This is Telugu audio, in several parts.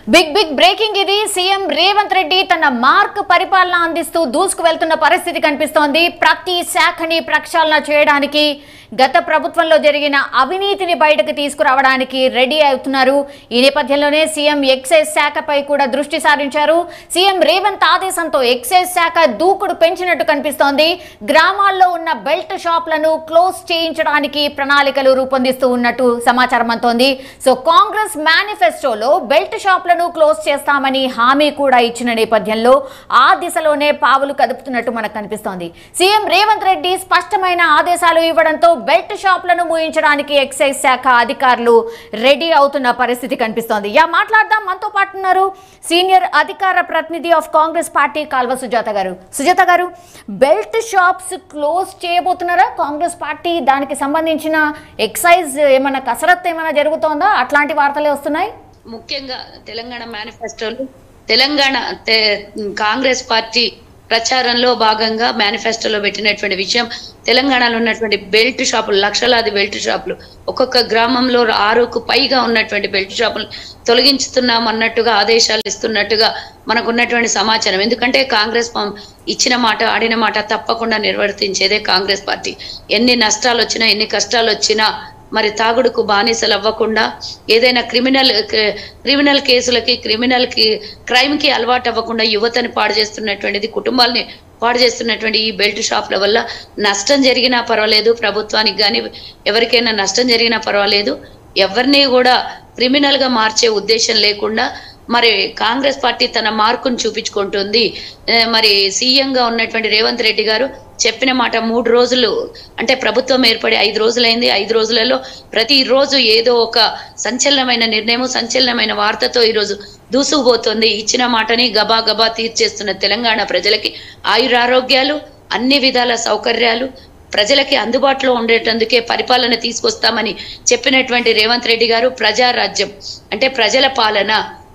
బిగ్ బ్రేకింగ్ ఇది. సీఎం రేవంత్ రెడ్డి తన మార్క్ పరిపాలన అందిస్తూ దూసుకు వెళ్తున్న పరిస్థితి కనిపిస్తోంది. ప్రతి శాఖని ప్రక్షాళన చేయడానికి, గత ప్రభుత్వంలో జరిగిన అవినీతిని బయటకు తీసుకురావడానికి రెడీ అవుతున్నారు. ఈ నేపథ్యంలోనే సీఎం ఎక్సైజ్ శాఖపై కూడా దృష్టి సారించారు. సీఎం రేవంత్ ఆదేశంతో ఎక్సైజ్ శాఖ దూకుడు పెంచినట్టు కనిపిస్తోంది. గ్రామాల్లో ఉన్న బెల్ట్ షాప్లను క్లోజ్ చేయించడానికి ప్రణాళికలు రూపొందిస్తూ ఉన్నట్టు సమాచారం అందుతోంది. సో కాంగ్రెస్ మేనిఫెస్టోలో బెల్ట్ షాప్లను క్లోజ్ చేస్తామని హామీ కూడా ఇచ్చిన నేపథ్యంలో ఆ దిశలోనే పావులు కదుపుతున్నట్టు మనకు కనిపిస్తోంది. సీఎం రేవంత్ రెడ్డి స్పష్టమైన ఆదేశాలు ఇవ్వడంతో బెల్ట్ షాప్లను మూయించడానికి ఎక్సైజ్ శాఖ అధికారులు రెడీ అవుతున్న పరిస్థితి కనిపిస్తోంది. మాట్లాడదాం. మనతో పాటు ఉన్నారు సీనియర్ అధికార ప్రతినిధి of Congress party Kalva Sujatha garu. Sujatha garu, belt shops close చేయబోతున్నారా కాంగ్రెస్ పార్టీ? దానికి సంబంధించిన ఎక్సైజ్ ఏమైనా కసరత్తు ఏమైనా జరుగుతోందా? అట్లాంటి వార్తలే వస్తున్నాయి. ముఖ్యంగా తెలంగాణ మేనిఫెస్టోలో తెలంగాణ కాంగ్రెస్ పార్టీ ప్రచారంలో భాగంగా మేనిఫెస్టోలో పెట్టినటువంటి విషయం, తెలంగాణలో ఉన్నటువంటి బెల్ట్ షాపులు, లక్షలాది బెల్ట్ షాపులు, ఒక్కొక్క గ్రామంలో 6కు పైగా ఉన్నటువంటి బెల్ట్ షాపులు తొలగించుతున్నాం అన్నట్టుగా ఆదేశాలు ఇస్తున్నట్టుగా మనకున్నటువంటి సమాచారం. ఎందుకంటే కాంగ్రెస్ ఇచ్చిన మాట, ఆడిన మాట తప్పకుండా నిర్వర్తించేదే కాంగ్రెస్ పార్టీ. ఎన్ని నష్టాలు వచ్చినా, ఎన్ని కష్టాలు వచ్చినా మరి తాగుడుకు బానిసలు అవ్వకుండా, ఏదైనా క్రిమినల్ కేసులకి, క్రైమ్ కి అలవాటు అవ్వకుండా యువతని పాడు చేస్తున్నటువంటిది, కుటుంబాలని పాడు చేస్తున్నటువంటి ఈ బెల్ట్ షాప్ల వల్ల నష్టం జరిగినా పర్వాలేదు, ప్రభుత్వానికి కానీ ఎవరికైనా నష్టం జరిగినా పర్వాలేదు, ఎవరిని కూడా క్రిమినల్ గా మార్చే ఉద్దేశం లేకుండా మరి కాంగ్రెస్ పార్టీ తన మార్కును చూపించుకుంటుంది. మరి సీఎంగా ఉన్నటువంటి రేవంత్ రెడ్డి గారు చెప్పిన మాట 3 రోజులు, అంటే ప్రభుత్వం ఏర్పడి 5 రోజులైంది. 5 రోజులలో ప్రతిరోజు ఏదో ఒక సంచలనమైన నిర్ణయం, సంచలనమైన వార్తతో ఈరోజు దూసుకుపోతుంది. ఇచ్చిన మాటని గబా గబా తీర్చేస్తున్న తెలంగాణ ప్రజలకి ఆయురారోగ్యాలు, అన్ని విధాల సౌకర్యాలు ప్రజలకి అందుబాటులో ఉండేటందుకే పరిపాలన తీసుకొస్తామని చెప్పినటువంటి రేవంత్ రెడ్డి గారు ప్రజారాజ్యం అంటే ప్రజల పాలన,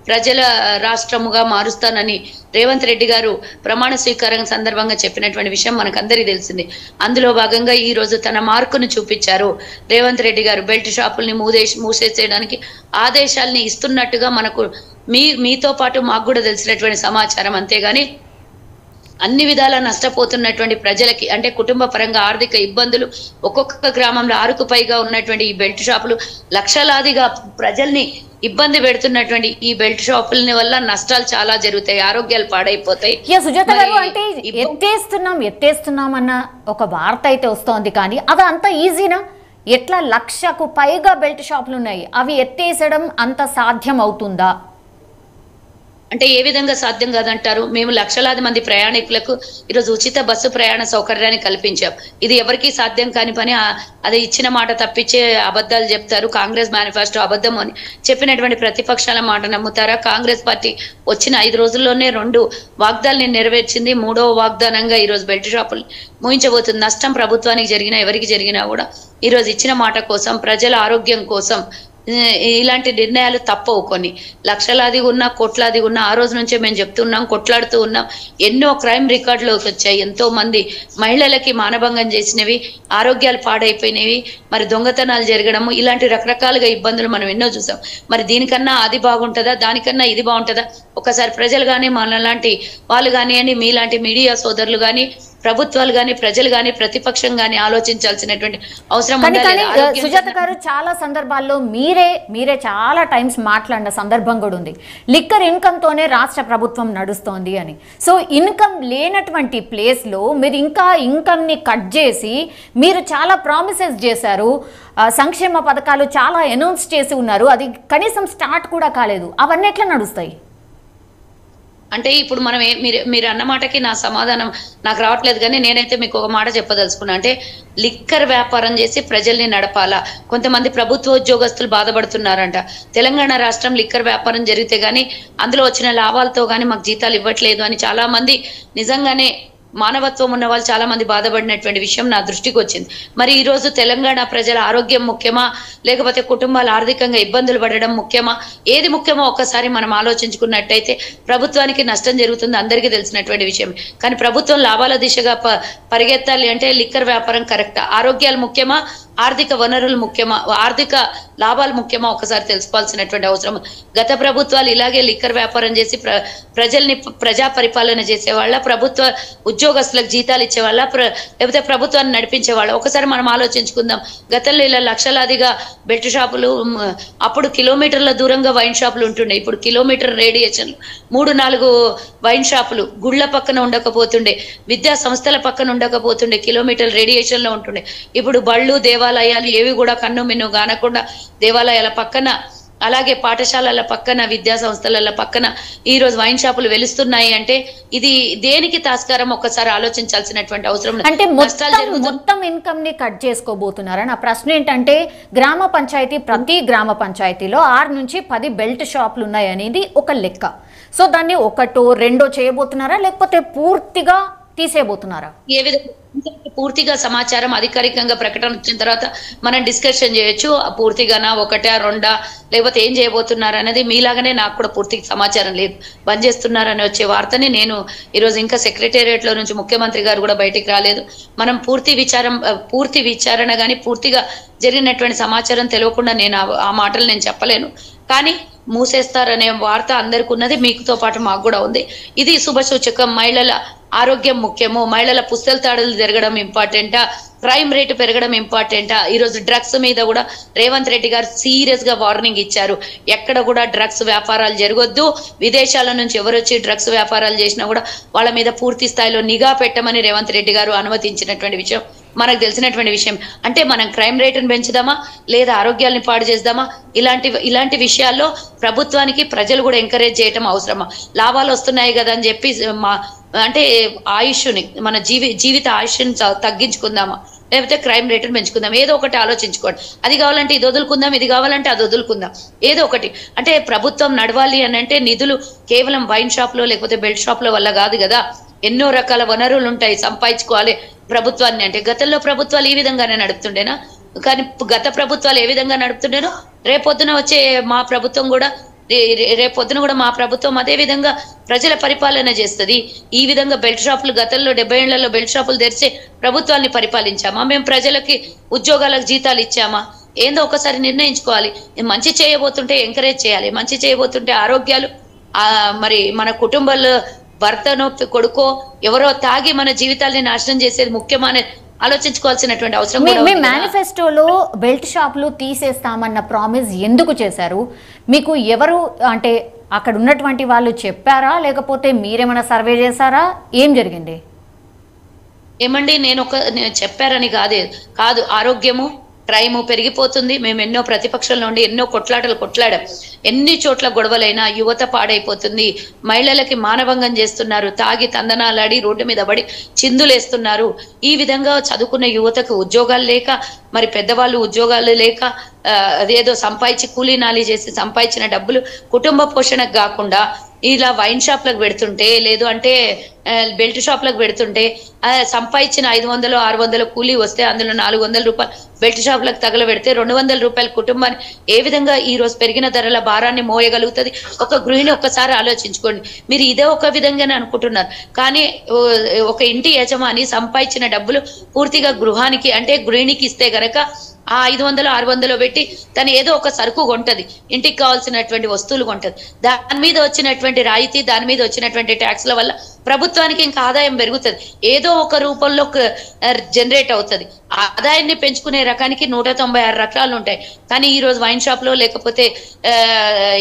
ప్రజల రాష్ట్రముగా మారుస్తానని రేవంత్ రెడ్డి గారు ప్రమాణ స్వీకారం సందర్భంగా చెప్పినటువంటి విషయం మనకందరికీ తెలిసింది. అందులో భాగంగా ఈ రోజు తన మార్కును చూపించారు రేవంత్ రెడ్డి గారు. బెల్ట్ షాపుల్ని మూసేసేయడానికి ఆదేశాలని ఇస్తున్నట్టుగా మనకు మీతో పాటు మాకు కూడా తెలిసినటువంటి సమాచారం. అంతేగాని అన్ని విధాల నష్టపోతున్నటువంటి ప్రజలకి, అంటే కుటుంబ పరంగా ఆర్థిక ఇబ్బందులు, ఒక్కొక్క గ్రామంలో 6కు పైగా ఉన్నటువంటి ఈ బెల్ట్ షాపులు లక్షలాదిగా ప్రజల్ని ఇబ్బంది పెడుతున్నటువంటి ఈ బెల్ట్ షాపుల వల్ల నష్టాలు చాలా జరుగుతాయి, ఆరోగ్యాలు పాడైపోతాయి. సుజాత గారు, అంటే ఎత్తేస్తున్నాం అన్న ఒక వార్త అయితే వస్తోంది, కానీ అది అంత ఈజీనా? ఎట్లా 1,00,000కు పైగా బెల్ట్ షాపులు ఉన్నాయి, అవి ఎత్తేసడం అంత సాధ్యం అవుతుందా? అంటే ఏ విధంగా సాధ్యం కాదంటారు? మేము లక్షలాది మంది ప్రయాణికులకు ఈరోజు ఉచిత బస్సు ప్రయాణ సౌకర్యాన్ని కల్పించాం. ఇది ఎవరికి సాధ్యం కాని పని. అది ఇచ్చిన మాట తప్పించే అబద్ధాలు చెప్తారు. కాంగ్రెస్ మేనిఫెస్టో అబద్ధం అని చెప్పినటువంటి ప్రతిపక్షాల మాట నమ్ముతారా? కాంగ్రెస్ పార్టీ వచ్చిన 5 రోజుల్లోనే 2 వాగ్దానాలను నెరవేర్చింది. 3వ వాగ్దానంగా ఈరోజు బెల్ట్ షాపులు మూయించబోతుంది. నష్టం ప్రభుత్వానికి జరిగినా, ఎవరికి జరిగినా కూడా ఈరోజు ఇచ్చిన మాట కోసం, ప్రజల ఆరోగ్యం కోసం ఇలాంటి నిర్ణయాలు తప్పవు. కొన్ని లక్షలాది ఉన్నా, కోట్లాది ఉన్నా, ఆ రోజు నుంచే మేము చెప్తున్నాం, కొట్లాడుతూ ఉన్నాం. ఎన్నో క్రైమ్ రికార్డులోకి వచ్చాయి. ఎంతో మంది మహిళలకి మానభంగం చేసినవి, ఆరోగ్యాలు పాడైపోయినవి, మరి దొంగతనాలు జరగడము, ఇలాంటి రకరకాలుగా ఇబ్బందులు మనం ఎన్నో చూసాం. మరి దీనికన్నా అది బాగుంటుందా, దానికన్నా ఇది బాగుంటుందా? ఒకసారి ప్రజలు కానీ, మనలాంటి వాళ్ళు కానివ్వండి, మీలాంటి మీడియా సోదరులు కానీ, ప్రభుత్వాలు కానీ, ప్రజలు కానీ, ప్రతిపక్షం కానీ ఆలోచించాల్సినటువంటి అవసరం ఉంది. సుజాత గారు, చాలా సందర్భాల్లో మీరే చాలా టైమ్స్ మాట్లాడిన సందర్భం కూడా ఉంది. లిక్కర్ ఇన్కమ్ తోనే రాష్ట్ర ప్రభుత్వం నడుస్తోంది అని. సో ఇన్కమ్ లేనటువంటి ప్లేస్ లో మీరు ఇంకా ఇన్కమ్ ని కట్ చేసి మీరు చాలా ప్రామిసెస్ చేశారు, సంక్షేమ పథకాలు చాలా అనౌన్స్ చేసి ఉన్నారు, అది కనీసం స్టార్ట్ కూడా కాలేదు. అవన్నీ ఎట్లా నడుస్తాయి? అంటే ఇప్పుడు మనం మీరు అన్న మాటకి నా సమాధానం నాకు రావట్లేదు, కానీ నేనైతే మీకు ఒక మాట చెప్పదలుచుకున్నా. అంటే లిక్కర్ వ్యాపారం చేసి ప్రజల్ని నడపాలా? కొంతమంది ప్రభుత్వ ఉద్యోగస్తులు బాధపడుతున్నారంట. తెలంగాణ రాష్ట్రం లిక్కర్ వ్యాపారం జరిగితే గానీ, అందులో వచ్చిన లాభాలతో కానీ మాకు జీతాలు ఇవ్వట్లేదు అని చాలా మంది నిజంగానే మానవత్వం ఉన్న వాళ్ళు చాలా మంది బాధపడినటువంటి విషయం నా దృష్టికి వచ్చింది. మరి ఈ రోజు తెలంగాణ ప్రజల ఆరోగ్యం ముఖ్యమా, లేకపోతే కుటుంబాలు ఆర్థికంగా ఇబ్బందులు పడడం ముఖ్యమా? ఏది ముఖ్యమో ఒక్కసారి మనం ఆలోచించుకున్నట్టయితే ప్రభుత్వానికి నష్టం జరుగుతుంది, అందరికీ తెలిసినటువంటి విషయం. కానీ ప్రభుత్వం లాభాల దిశగా పరిగెత్తాలి అంటే లిక్కర్ వ్యాపారం కరెక్టా? ఆరోగ్యాలు ముఖ్యమా, ఆర్థిక వనరులు ముఖ్యమా, ఆర్థిక లాభాలు ముఖ్యమా ఒకసారి తెలుసుకోవాల్సినటువంటి అవసరం. గత ప్రభుత్వాలు ఇలాగే లిక్కర్ వ్యాపారం చేసి ప్రజల్ని ప్రజా పరిపాలన చేసేవాళ్ళ, ప్రభుత్వ ఉద్యోగస్తులకు జీతాలు ఇచ్చేవాళ్ళ, లేకపోతే ప్రభుత్వాన్ని నడిపించేవాళ్ళ? ఒకసారి మనం ఆలోచించుకుందాం. గతంలో ఇలా లక్షలాదిగా బెల్ట్ షాపులు, అప్పుడు కిలోమీటర్ల దూరంగా వైన్ షాపులు ఉంటుండే, ఇప్పుడు కిలోమీటర్ రేడియేషన్ 3-4 వైన్ షాపులు గుళ్ళ పక్కన ఉండకపోతుండే, విద్యా సంస్థల పక్కన ఉండకపోతుండే, కిలోమీటర్ రేడియేషన్ లో ఉంటుండే. ఇప్పుడు బళ్ళు దేవాలయాలు ఏవి కూడా కన్ను మిన్ను గానకుండా దేవాలయాల పక్కన, అలాగే పాఠశాలల పక్కన, విద్యా సంస్థల పక్కన ఈ రోజు వైన్ షాపులు వెలుస్తున్నాయి. అంటే ఇది దేనికి తాస్కారం ఒక్కసారి ఆలోచించాల్సినటువంటి అవసరం. అంటే మొత్తం ఇన్కమ్ ని కట్ చేసుకోబోతున్నారా? నా ప్రశ్న ఏంటంటే, గ్రామ పంచాయతీ, ప్రతి గ్రామ పంచాయతీలో 6 నుంచి 10 బెల్ట్ షాపులు ఉన్నాయి అనేది ఒక లెక్క. సో దాన్ని 1-2 చేయబోతున్నారా, లేకపోతే పూర్తిగా తీసేయబోతున్నారా? ఏ విధంగా పూర్తిగా సమాచారం అధికారికంగా ప్రకటన వచ్చిన తర్వాత మనం డిస్కషన్ చేయొచ్చు. పూర్తిగానా, 1-2, లేకపోతే ఏం చేయబోతున్నారు అనేది. మీలాగానే నాకు కూడా పూర్తి సమాచారం లేదు. బంద్ చేస్తున్నారని వచ్చే వార్తని నేను ఈరోజు ఇంకా సెక్రటేరియట్ లో నుంచి ముఖ్యమంత్రి గారు కూడా బయటికి రాలేదు. మనం పూర్తి విచారణ కానీ పూర్తిగా జరిగినటువంటి సమాచారం తెలియకుండా నేను ఆ మాటలు నేను చెప్పలేను. కానీ మూసేస్తారనే వార్త అందరికి ఉన్నది, మీకుతో పాటు మాకు కూడా ఉంది. ఇది శుభసూచకం. మహిళల ఆరోగ్యం ముఖ్యము, మహిళల పుస్తల తాడులు జరగడం ఇంపార్టెంటా, క్రైమ్ రేటు పెరగడం ఇంపార్టెంటా? ఈరోజు డ్రగ్స్ మీద కూడా రేవంత్ రెడ్డి గారు సీరియస్ గా వార్నింగ్ ఇచ్చారు. ఎక్కడ కూడా డ్రగ్స్ వ్యాపారాలు జరగొద్దు, విదేశాల నుంచి ఎవరు వచ్చి డ్రగ్స్ వ్యాపారాలు చేసినా కూడా వాళ్ళ మీద పూర్తి స్థాయిలో నిఘా పెట్టమని రేవంత్ రెడ్డి గారు అనుమతించినటువంటి విషయం మనకు తెలిసినటువంటి విషయం. అంటే మనం క్రైమ్ రేటును పెంచుదామా, లేదా ఆరోగ్యాన్ని పాడు చేద్దామా? ఇలాంటి విషయాల్లో ప్రభుత్వానికి ప్రజలు కూడా ఎంకరేజ్ చేయటం అవసరమా? లాభాలు వస్తున్నాయి కదా అని చెప్పి అంటే ఆయుష్ని, మన జీవిత ఆయుష్ని తగ్గించుకుందామా, లేకపోతే క్రైమ్ రేటును పెంచుకుందాం? ఏదో ఒకటి ఆలోచించుకోండి. అది కావాలంటే ఇది వదులుకుందాం, ఇది కావాలంటే అది వదులుకుందాం, ఏదో ఒకటి. అంటే ప్రభుత్వం నడవాలి అని అంటే నిధులు కేవలం వైన్ షాప్ లో లేకపోతే బెల్ట్ షాప్ లో వల్ల కాదు కదా. ఎన్నో రకాల వనరులు ఉంటాయి, సంపాదించుకోవాలి ప్రభుత్వాన్ని. అంటే గతంలో ప్రభుత్వాలు ఈ విధంగానే నడుపుతుండేనా? కానీ గత ప్రభుత్వాలు ఏ విధంగా నడుపుతుండేనో రేపొద్దున వచ్చే మా ప్రభుత్వం కూడా మా ప్రభుత్వం అదే విధంగా ప్రజల పరిపాలన చేస్తుంది. ఈ విధంగా బెల్ట్ షాపులు, గతంలో 70 ఏళ్లలో బెల్ట్ షాపులు తెరిచి ప్రభుత్వాన్ని పరిపాలించామా? మేము ప్రజలకి ఉద్యోగాలకు జీతాలు ఇచ్చామా? ఏందో ఒకసారి నిర్ణయించుకోవాలి. మంచి చేయబోతుంటే ఎంకరేజ్ చేయాలి, మంచి చేయబోతుంటే ఆరోగ్యాలు, మరి మన కుటుంబాల్లో భర్తనో కొడుకో ఎవరో తాగి మన జీవితాల్ని నాశనం చేసేది ముఖ్యమనే ఆలోచించుకోవాల్సినటువంటి అవసరం. మీ మేనిఫెస్టోలో బెల్ట్ షాపులు తీసేస్తామన్న ప్రామిస్ ఎందుకు చేశారు? మీకు ఎవరు, అంటే అక్కడ ఉన్నటువంటి వాళ్ళు చెప్పారా, లేకపోతే మీరేమైనా సర్వే చేశారా? ఏం జరిగింది? ఏమండి, నేను చెప్పారని కాదు. ఆరోగ్యము, క్రైము పెరిగిపోతుంది. మేము ఎన్నో ప్రతిపక్షంలో ఉండి ఎన్నో కొట్లాడాం. ఎన్ని చోట్ల గొడవలైనా యువత పాడైపోతుంది. మహిళలకి మానభంగం చేస్తున్నారు, తాగి తందనాలాడి రోడ్డు మీద పడి చిందులేస్తున్నారు. ఈ విధంగా చదువుకున్న యువతకు ఉద్యోగాలు లేక, మరి పెద్దవాళ్ళు ఉద్యోగాలు లేక, అదేదో సంపాదించి కూలీనాలి చేసి సంపాదించిన డబ్బులు కుటుంబ పోషణకు కాకుండా ఇలా వైన్ షాప్లకు పెడుతుంటే, లేదు అంటే బెల్ట్ షాప్లకు పెడుతుంటే, సంపాదించిన 500-600 కూలీ వస్తే అందులో 400 రూపాయలు బెల్ట్ షాప్లకు తగలబెడితే 200 రూపాయల కుటుంబాన్ని ఏ విధంగా ఈ రోజు పెరిగిన ధరల భారాన్ని మోయగలుగుతుంది? ఒక గృహిణి ఒక్కసారి ఆలోచించుకోండి. మీరు ఇదే ఒక విధంగానే అనుకుంటున్నారు, కానీ ఒక ఇంటి యజమాని సంపాదించిన డబ్బులు పూర్తిగా గృహానికి, అంటే గృహిణికి ఇస్తే గనక ఆ 500-600 పెట్టి తను ఏదో ఒక సరుకు కొంటది, ఇంటికి కావాల్సినటువంటి వస్తువులు కొంటది. దాని మీద వచ్చినటువంటి రాయితీ, దాని మీద వచ్చినటువంటి ట్యాక్స్ల వల్ల ప్రభుత్వానికి ఇంకా ఆదాయం పెరుగుతుంది, ఏదో ఒక రూపంలో జనరేట్ అవుతుంది. ఆదాయాన్ని పెంచుకునే రకానికి 196 రకాలు ఉంటాయి. కానీ ఈ రోజు వైన్ షాప్ లో లేకపోతే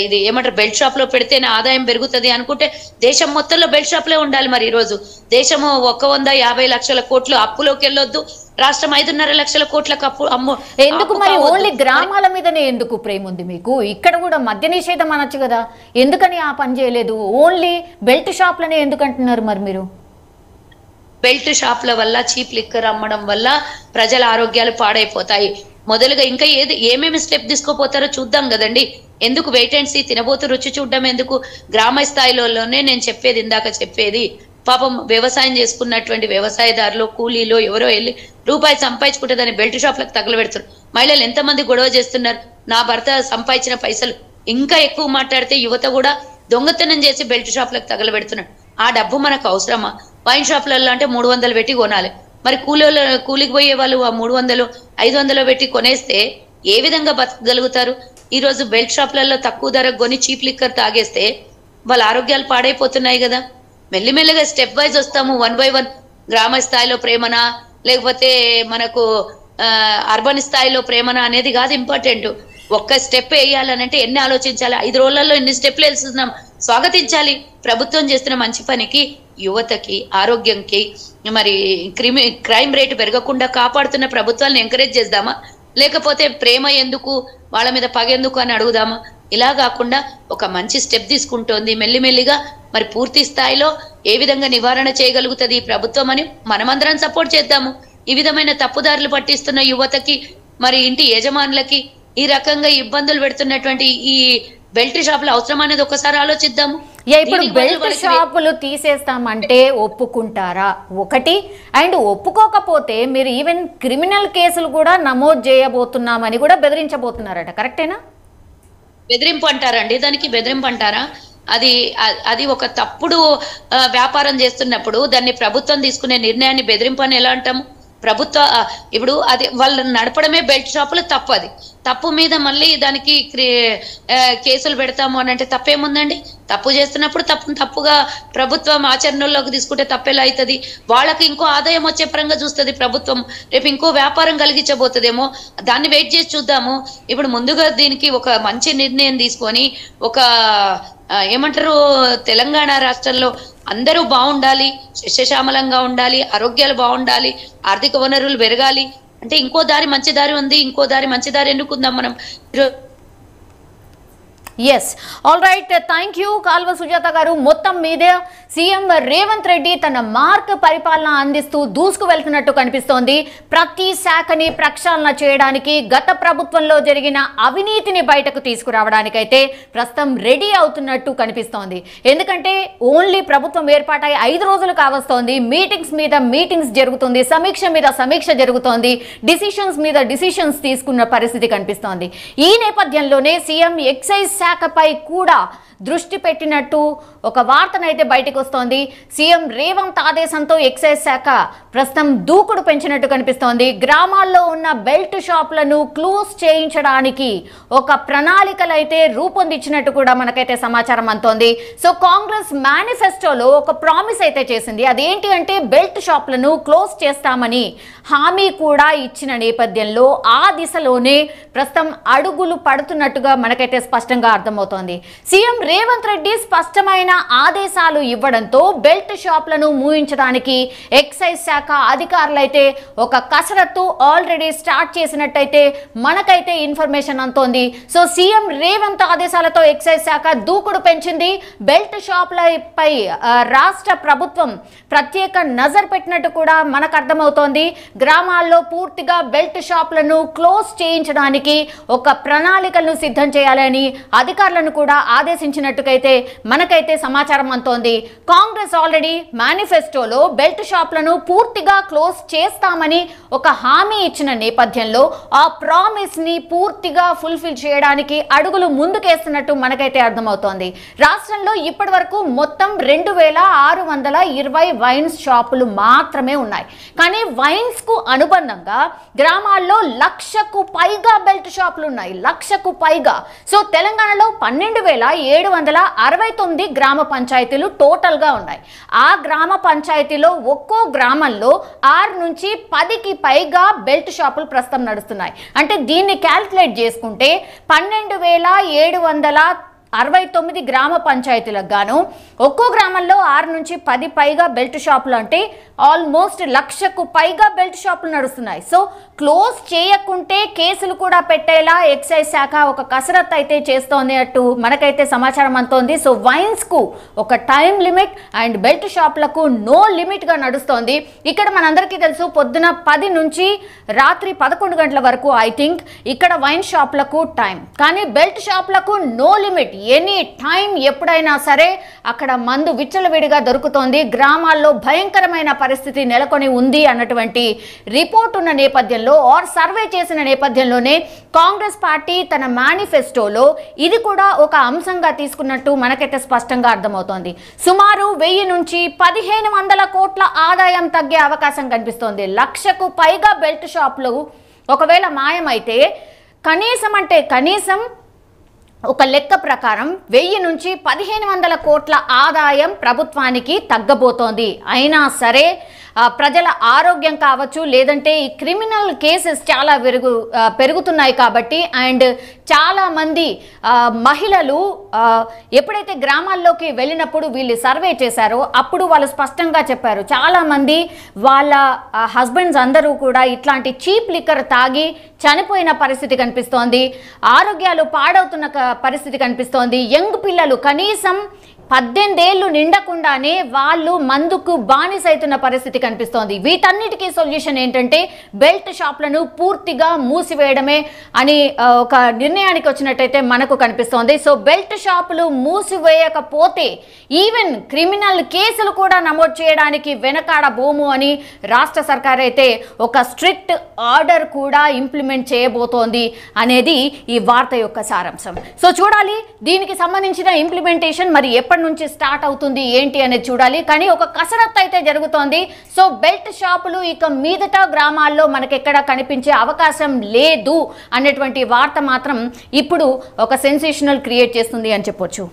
ఇది ఏమంటారు బెల్ట్ షాప్ లో పెడితేనే ఆదాయం పెరుగుతుంది అనుకుంటే దేశం మొత్తంలో బెల్ట్ షాప్లే ఉండాలి. మరి ఈ రోజు దేశము 150 లక్షల కోట్లు అప్పులోకి వెళ్ళొద్దు, రాష్ట్రం 5.5 లక్షల కోట్లకు అమ్ము. ఎందుకు మరి ఓన్లీ గ్రామాల మీదనే ఎందుకు ప్రేమ ఉంది మీకు? ఇక్కడ కూడా మద్య నిషేధం అనొచ్చు కదా, ఎందుకని ఆ పని చేయలేదు? ఓన్లీ బెల్ట్ షాప్లనే ఎందుకు అంటున్నారు మరి మీరు? బెల్ట్ షాప్ల వల్ల, చీప్ లిక్కర్ అమ్మడం వల్ల ప్రజల ఆరోగ్యాలు పాడైపోతాయి. మొదలుగా ఇంకా ఏమేమి స్టెప్ తీసుకోపోతారో చూద్దాం కదండి. ఎందుకు వెయిట్ అండ్ సీ, తినబోతు రుచి చూడడం ఎందుకు? గ్రామ స్థాయిలోనే నేను చెప్పేది పాపం వ్యవసాయం చేసుకున్నటువంటి వ్యవసాయదారులు, కూలీలో ఎవరో వెళ్ళి రూపాయి సంపాదించుకుంటే దాన్ని బెల్ట్ షాప్లకు తగలబెడుతున్నారు. మహిళలు ఎంతమంది గొడవ చేస్తున్నారు, నా భర్త సంపాదించిన పైసలు. ఇంకా ఎక్కువ మాట్లాడితే యువత కూడా దొంగతనం చేసి బెల్ట్ షాప్లకు తగలబెడుతున్నాడు. ఆ డబ్బు మనకు అవసరమా? వైన్ షాప్లలో అంటే 300 పెట్టి కొనాలి, మరి కూలికి పోయే వాళ్ళు ఆ 300 500 పెట్టి కొనేస్తే ఏ విధంగా బతకగలుగుతారు? ఈ రోజు బెల్ట్ షాప్లలో తక్కువ ధరకు కొని చీప్ లిక్కర్ తాగేస్తే వాళ్ళ ఆరోగ్యాలు పాడైపోతున్నాయి కదా. మెల్లిమెల్లిగా స్టెప్ వైజ్ వస్తాము, 1 by 1. గ్రామ స్థాయిలో ప్రేమనా లేకపోతే మనకు అర్బన్ స్థాయిలో ప్రేమనా అనేది కాదు ఇంపార్టెంట్. ఒక్క స్టెప్ వేయాలనంటే ఎన్ని ఆలోచించాలి, 5 రోజులలో ఎన్ని స్టెప్లు వేస్తున్నాం. స్వాగతించాలి ప్రభుత్వం చేస్తున్న మంచి పనికి, యువతకి ఆరోగ్యంకి మరి క్రైమ్ రేటు పెరగకుండా కాపాడుతున్న ప్రభుత్వాలను ఎంకరేజ్ చేద్దామా, లేకపోతే ప్రేమ ఎందుకు వాళ్ళ మీద పగెందుకు అని అడుగుదామా? ఇలా కాకుండా ఒక మంచి స్టెప్ తీసుకుంటోంది మెల్లిమెల్లిగా. మరి పూర్తి స్థాయిలో ఏ విధంగా నివారణ చేయగలుగుతుంది ఈ ప్రభుత్వం అని మనమందరం సపోర్ట్ చేద్దాము. ఈ విధమైన తప్పుదారులు పట్టిస్తున్న యువతకి మరి ఇంటి యజమానులకి ఈ రకంగా ఇబ్బందులు పెడుతున్నటువంటి ఈ బెల్ట్ షాపులు అవసరం అనేది ఒకసారి ఆలోచిద్దాము. ఇప్పుడు బెల్ట్ షాపులు తీసేస్తామంటే ఒప్పుకుంటారా? ఒకటి. అండ్ ఒప్పుకోకపోతే మీరు ఈవెన్ క్రిమినల్ కేసులు కూడా నమోదు చేయబోతున్నామని కూడా బెదిరించబోతున్నారట, కరెక్టేనా? బెదిరింపు అంటారండి దానికి? బెదిరింపు అంటారా? అది ఒక తప్పుడు వ్యాపారం చేస్తున్నప్పుడు దాన్ని ప్రభుత్వం తీసుకునే నిర్ణయాన్ని బెదిరింపు అని ఎలా అంటాము? ప్రభుత్వ ఇప్పుడు అది వాళ్ళు నడపడమే బెల్ట్ షాపులు తప్పది. తప్పు మీద మళ్ళీ దానికి కేసులు పెడతాము అని అంటే తప్పేముందండి? తప్పు చేస్తున్నప్పుడు తప్పుగా ప్రభుత్వం ఆచరణలోకి తీసుకుంటే తప్పెలా అవుతుంది? వాళ్ళకి ఇంకో ఆదాయం వచ్చే పరంగా చూస్తుంది ప్రభుత్వం, రేపు ఇంకో వ్యాపారం కలిగించబోతుందేమో, దాన్ని వెయిట్ చేసి చూద్దాము. ఇప్పుడు ముందుగా దీనికి ఒక మంచి నిర్ణయం తీసుకొని ఒక ఏమంటారు, తెలంగాణ రాష్ట్రంలో అందరూ బాగుండాలి, శస్యశ్యామలంగా ఉండాలి, ఆరోగ్యాలు బాగుండాలి, ఆర్థిక వనరులు పెరగాలి అంటే ఇంకో దారి మంచి దారి ఉంది. ఇంకో దారి మంచి దారి ఎన్నుకుందాం మనం. Yes, all right, thank you Kalva Sujatha garu. మొత్తం మీదే సీఎం రేవంత్ రెడ్డి తన మార్క్ పరిపాలన అందిస్తూ దూసుకు వెళ్తున్నట్టు కనిపిస్తోంది. ప్రతి శాఖని ప్రక్షాళన చేయడానికి, గత ప్రభుత్వంలో జరిగిన అవినీతిని బయటకు తీసుకురావడానికైతే ప్రస్తుతం రెడీ అవుతున్నట్టు కనిపిస్తోంది. ఎందుకంటే ఓన్లీ ప్రభుత్వం ఏర్పాటై 5 రోజులు కావస్తోంది. మీటింగ్స్ మీద మీటింగ్స్ జరుగుతుంది, సమీక్ష మీద సమీక్ష జరుగుతోంది, డిసిషన్స్ మీద డిసిషన్స్ తీసుకున్న పరిస్థితి కనిపిస్తోంది. ఈ నేపథ్యంలోనే సీఎం ఎక్సైజ్ శాఖపై కూడా దృష్టి పెట్టినట్టు ఒక వార్తనైతే బయటకు వస్తోంది. సీఎం రేవంత్ ఆదేశంతో ఎక్సైజ్ శాఖ ప్రస్తుతం దూకుడు పెంచినట్టు కనిపిస్తోంది. గ్రామాల్లో ఉన్న బెల్ట్ షాపులను క్లోజ్ చేయించడానికి ఒక ప్రణాళికలైతే రూపొందించినట్టు కూడా మనకైతే సమాచారం అందుతోంది. సో కాంగ్రెస్ మేనిఫెస్టోలో ఒక ప్రామిస్ అయితే చేసింది. అదేంటి అంటే బెల్ట్ షాపులను క్లోజ్ చేస్తామని హామీ కూడా ఇచ్చిన నేపథ్యంలో ఆ దిశలోనే ప్రస్తుతం అడుగులు పడుతున్నట్టుగా మనకైతే స్పష్టంగా అర్థమవుతోంది. సీఎం రేవంత్ రెడ్డి స్పష్టమైన ఆదేశాలు ఇవ్వడంతో బెల్ట్ షాపులను మూయించడానికి ఎక్సైజ్ శాఖ అధికారులైతే ఒక కసరత్తు ఆల్రెడీ స్టార్ట్ చేసినట్టయితే మనకైతే ఇన్ఫర్మేషన్ అందుతోంది. సో సీఎం రేవంత్ ఆదేశాలతో ఎక్సైజ్ శాఖ దూకుడు పెంచింది. బెల్ట్ షాపులపై రాష్ట్ర ప్రభుత్వం ప్రత్యేక నజర్ పెట్టినట్టు కూడా మనకు అర్థమవుతోంది. గ్రామాల్లో పూర్తిగా బెల్ట్ షాపులను క్లోజ్ చేయించడానికి ఒక ప్రణాళికలను సిద్ధం చేయాలని అధికారులను కూడా ఆదేశించినట్టుకైతే మనకైతే సమాచారం అందుతోంది. కాంగ్రెస్ ఆల్రెడీ మేనిఫెస్టోలో బెల్ట్ షాపులను పూర్తిగా క్లోజ్ చేస్తామని ఒక హామీ ఇచ్చిన నేపథ్యంలో ఆ ప్రామిస్ ని పూర్తిగా ఫుల్ఫిల్ చేయడానికి అడుగులు ముందుకేస్తున్నట్టు మనకైతే అర్థమవుతోంది. రాష్ట్రంలో ఇప్పటి వరకు మొత్తం 2620 వైన్స్ షాపులు మాత్రమే ఉన్నాయి. కానీ వైన్స్ కు అనుబంధంగా గ్రామాల్లో 1,00,000కు పైగా బెల్ట్ షాపులు ఉన్నాయి. 1,00,000కు పైగా. సో తెలంగాణలో 12,769 గ్రామ పంచాయతీలు టోటల్ గా ఉన్నాయి. ఆ గ్రామ పంచాయతీలో ఒక్కో గ్రామంలో 6 నుంచి 10కి పైగా బెల్ట్ షాపులు ప్రస్తుతం నడుస్తున్నాయి. అంటే దీన్ని క్యాల్కులేట్ చేసుకుంటే 12,769 గ్రామ పంచాయతీలకు గాను ఒక్కో గ్రామంలో 6 నుంచి 10 పైగా బెల్ట్ షాపులు అంటే ఆల్మోస్ట్ 1,00,000కు పైగా బెల్ట్ షాపులు నడుస్తున్నాయి. సో క్లోజ్ చేయకుంటే కేసులు కూడా పెట్టేలా ఎక్సైజ్ శాఖ ఒక కసరత్తు అయితే చేస్తోంది అట్టు మనకైతే సమాచారం అందుతోంది. సో వైన్స్ కు ఒక టైం లిమిట్ అండ్ బెల్ట్ షాపులకు నో లిమిట్ గా నడుస్తోంది. ఇక్కడ మనందరికీ తెలుసు పొద్దున 10 నుంచి రాత్రి 11 గంటల వరకు ఐ థింక్ ఇక్కడ వైన్ షాపులకు టైం, కానీ బెల్ట్ షాపులకు నో లిమిట్. ఎనీ టైం ఎప్పుడైనా సరే అక్కడ మందు విచ్చలవిడిగా దొరుకుతోంది, గ్రామాల్లో భయంకరమైన పరిస్థితి నెలకొని ఉంది అన్నటువంటి రిపోర్ట్ ఉన్న నేపథ్యంలో సర్వే చేసిన నేపథ్యంలోనే కాంగ్రెస్ పార్టీ తన మేనిఫెస్టోలో ఇది కూడా ఒక అంశంగా తీసుకున్నట్టు మనకైతే స్పష్టంగా అర్థమవుతోంది. సుమారు 1000 నుంచి 1500 కోట్ల ఆదాయం తగ్గే అవకాశం కనిపిస్తోంది. 1,00,000కు పైగా బెల్ట్ షాపులు ఒకవేళ మాయమైతే కనీసం ఒక లెక్క ప్రకారం 1000 నుంచి 1500 కోట్ల ఆదాయం ప్రభుత్వానికి తగ్గబోతోంది. అయినా సరే ప్రజల ఆరోగ్యం కావచ్చు, లేదంటే ఈ క్రిమినల్ కేసెస్ చాలా పెరుగుతున్నాయి కాబట్టి, అండ్ చాలామంది మహిళలు ఎప్పుడైతే గ్రామాల్లోకి వెళ్ళినప్పుడు వీళ్ళు సర్వే చేశారో అప్పుడు వాళ్ళు స్పష్టంగా చెప్పారు, చాలామంది వాళ్ళ హస్బెండ్స్ అందరూ కూడా ఇట్లాంటి చీప్ లిక్కర్ తాగి చనిపోయిన పరిస్థితి కనిపిస్తోంది, ఆరోగ్యాలు పాడవుతున్న పరిస్థితి కనిపిస్తోంది. యంగ్ పిల్లలు కనీసం 18 ఏళ్ళు నిండకుండానే వాళ్ళు మందుకు బానిసైతున్న పరిస్థితి కనిపిస్తోంది. వీటన్నిటికీ సొల్యూషన్ ఏంటంటే బెల్ట్ షాప్లను పూర్తిగా మూసివేయడమే అని ఒక నిర్ణయానికి వచ్చినట్టయితే మనకు కనిపిస్తోంది. సో బెల్ట్ షాపులు మూసివేయకపోతే ఈవెన్ క్రిమినల్ కేసులు కూడా నమోదు చేయడానికి వెనకాడబోము అని రాష్ట్ర సర్కార్ అయితే ఒక స్ట్రిక్ట్ ఆర్డర్ కూడా ఇంప్లిమెంట్ చేయబోతోంది అనేది ఈ వార్త యొక్క సారాంశం. సో చూడాలి దీనికి సంబంధించిన ఇంప్లిమెంటేషన్ మరి ఎప్పటి నుంచి స్టార్ట్ అవుతుంది ఏంటి అనేది చూడాలి. కానీ ఒక కసరత్తు అయితే జరుగుతోంది. సో బెల్ట్ షాపులు ఇక మీదట గ్రామాల్లో మనకెక్కడ కనిపించే అవకాశం లేదు అన్నటువంటి వార్త మాత్రం ఇప్పుడు ఒక సెన్సేషనల్ క్రియేట్ చేస్తుంది అని చెప్పొచ్చు.